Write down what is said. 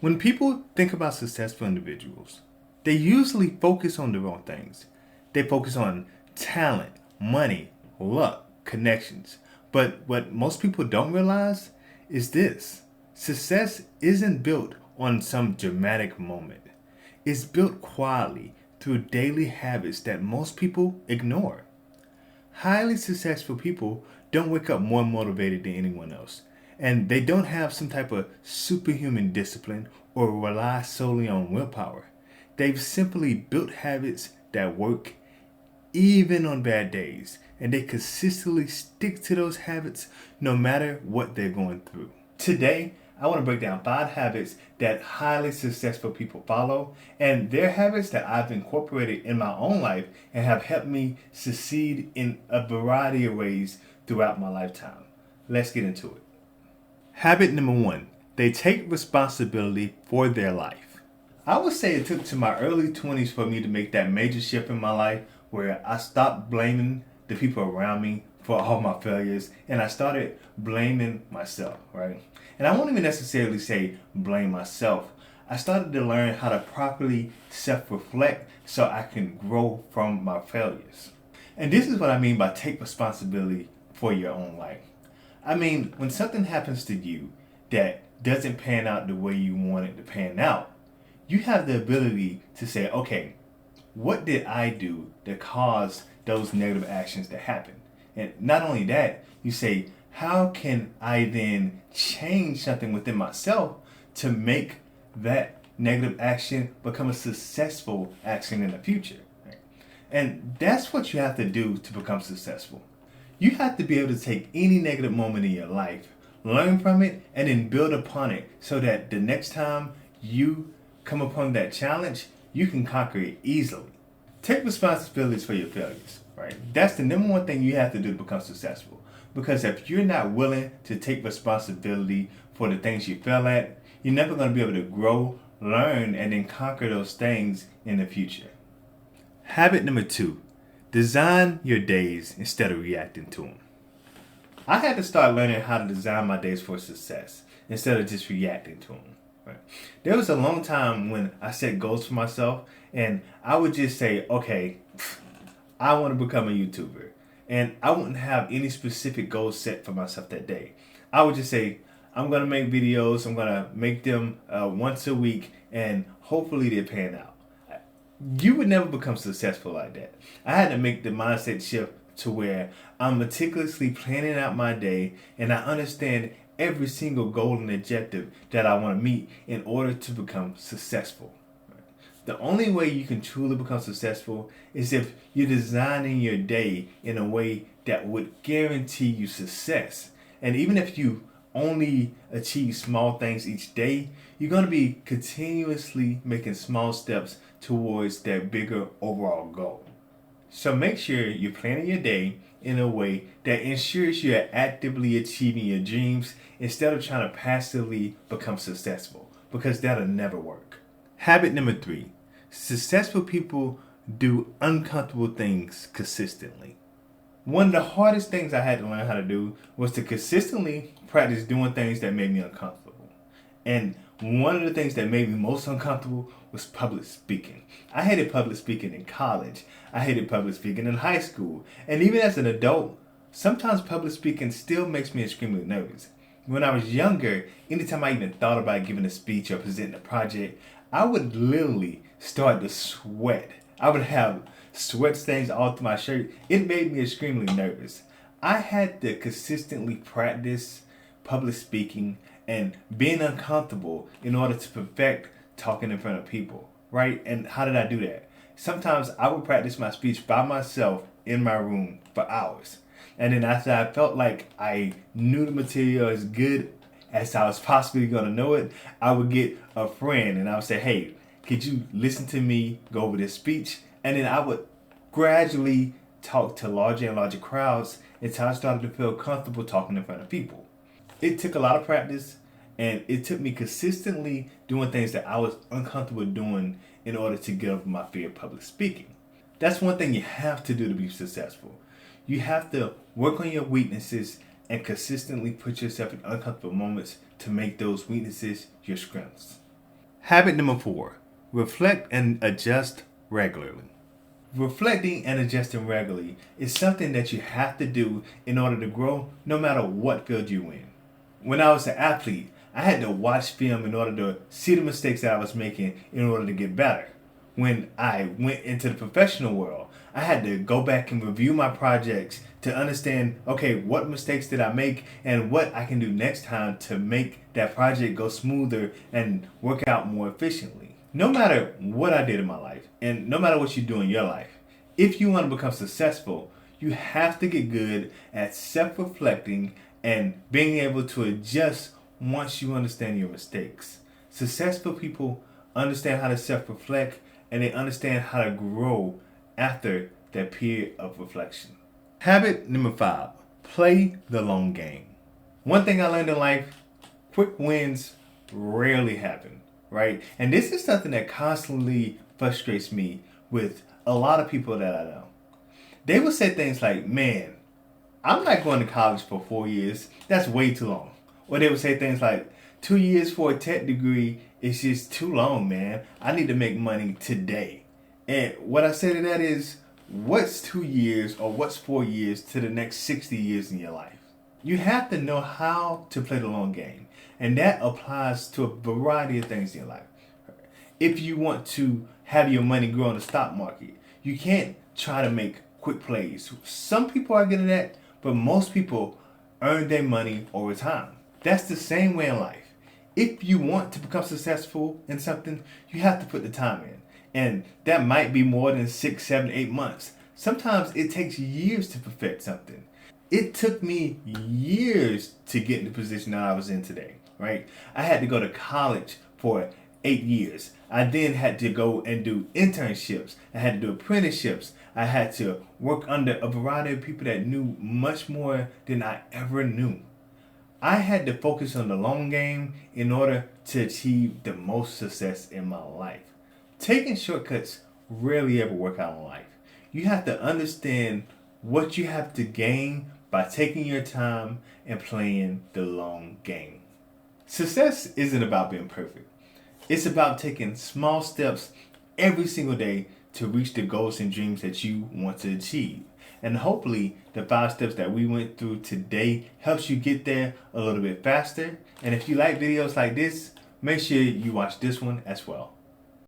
When people think about successful individuals, they usually focus on the wrong things. They focus on talent, money, luck, connections. But what most people don't realize is this: success isn't built on some dramatic moment, it's built quietly through daily habits that most people ignore. Highly successful people don't wake up more motivated than anyone else. And they don't have some type of superhuman discipline or rely solely on willpower. They've simply built habits that work even on bad days. And they consistently stick to those habits no matter what they're going through. Today, I want to break down 5 habits that highly successful people follow, and they're habits that I've incorporated in my own life and have helped me succeed in a variety of ways throughout my lifetime. Let's get into it. Habit number 1: they take responsibility for their life. I would say it took to my early 20s for me to make that major shift in my life where I stopped blaming the people around me for all my failures and I started blaming myself, right? And I won't even necessarily say blame myself. I started to learn how to properly self-reflect so I can grow from my failures. And this is what I mean by take responsibility for your own life. I mean, when something happens to you that doesn't pan out the way you want it to pan out, you have the ability to say, okay, what did I do that caused those negative actions to happen? And not only that, you say, how can I then change something within myself to make that negative action become a successful action in the future? Right? And that's what you have to do to become successful. You have to be able to take any negative moment in your life, learn from it, and then build upon it so that the next time you come upon that challenge, you can conquer it easily. Take responsibilities for your failures, right? That's the number one thing you have to do to become successful. Because if you're not willing to take responsibility for the things you fail at, you're never going to be able to grow, learn, and then conquer those things in the future. Habit number 2: design your days instead of reacting to them. I had to start learning how to design my days for success instead of just reacting to them. Right? There was a long time when I set goals for myself and I would just say, okay, I want to become a YouTuber. And I wouldn't have any specific goals set for myself that day. I would just say, I'm going to make videos, I'm going to make them once a week, and hopefully they pan out. You would never become successful like that. I had to make the mindset shift to where I'm meticulously planning out my day and I understand every single goal and objective that I want to meet in order to become successful. The only way you can truly become successful is if you're designing your day in a way that would guarantee you success. And even if you only achieve small things each day, you're going to be continuously making small steps towards that bigger overall goal. So make sure you're planning your day in a way that ensures you're actively achieving your dreams instead of trying to passively become successful, because that'll never work. Habit number 3: successful people do uncomfortable things consistently. One of the hardest things I had to learn how to do was to consistently practice doing things that made me uncomfortable. And one of the things that made me most uncomfortable was public speaking. I hated public speaking in college. I hated public speaking in high school. And even as an adult, sometimes public speaking still makes me extremely nervous. When I was younger, anytime I even thought about giving a speech or presenting a project, I would literally start to sweat. I would have sweat stains all through my shirt. It made me extremely nervous. I had to consistently practice public speaking and being uncomfortable in order to perfect talking in front of people, right? And how did I do that? Sometimes I would practice my speech by myself in my room for hours. And then after I felt like I knew the material as good as I was possibly going to know it, I would get a friend and I would say, hey, could you listen to me go over this speech? And then I would gradually talk to larger and larger crowds until I started to feel comfortable talking in front of people. It took a lot of practice, and it took me consistently doing things that I was uncomfortable doing in order to get over my fear of public speaking. That's one thing you have to do to be successful. You have to work on your weaknesses and consistently put yourself in uncomfortable moments to make those weaknesses your strengths. Habit number 4, reflect and adjust regularly. Reflecting and adjusting regularly is something that you have to do in order to grow no matter what field you're in. When I was an athlete, I had to watch film in order to see the mistakes that I was making in order to get better. When I went into the professional world, I had to go back and review my projects to understand, okay, what mistakes did I make and what I can do next time to make that project go smoother and work out more efficiently. No matter what I did in my life, and no matter what you do in your life, if you want to become successful, you have to get good at self-reflecting and being able to adjust once you understand your mistakes. Successful people understand how to self-reflect and they understand how to grow after that period of reflection. Habit number 5, play the long game. One thing I learned in life, quick wins rarely happen, right? And this is something that constantly frustrates me with a lot of people that I know. They will say things like, man, I'm not going to college for 4 years. That's way too long. Or they would say things like, 2 years for a tech degree is just too long, man. I need to make money today. And what I say to that is, what's 2 years or what's 4 years to the next 60 years in your life? You have to know how to play the long game. And that applies to a variety of things in your life. If you want to have your money grow in the stock market, you can't try to make quick plays. Some people are good at that, but most people earn their money over time. That's the same way in life. If you want to become successful in something, you have to put the time in. And that might be more than 6, 7, 8 months. Sometimes it takes years to perfect something. It took me years to get in the position that I was in today, right? I had to go to college for 8 years. I then had to go and do internships. I had to do apprenticeships. I had to work under a variety of people that knew much more than I ever knew. I had to focus on the long game in order to achieve the most success in my life. Taking shortcuts rarely ever work out in life. You have to understand what you have to gain by taking your time and playing the long game. Success isn't about being perfect. It's about taking small steps every single day to reach the goals and dreams that you want to achieve. And hopefully the 5 steps that we went through today helps you get there a little bit faster. And if you like videos like this, make sure you watch this one as well.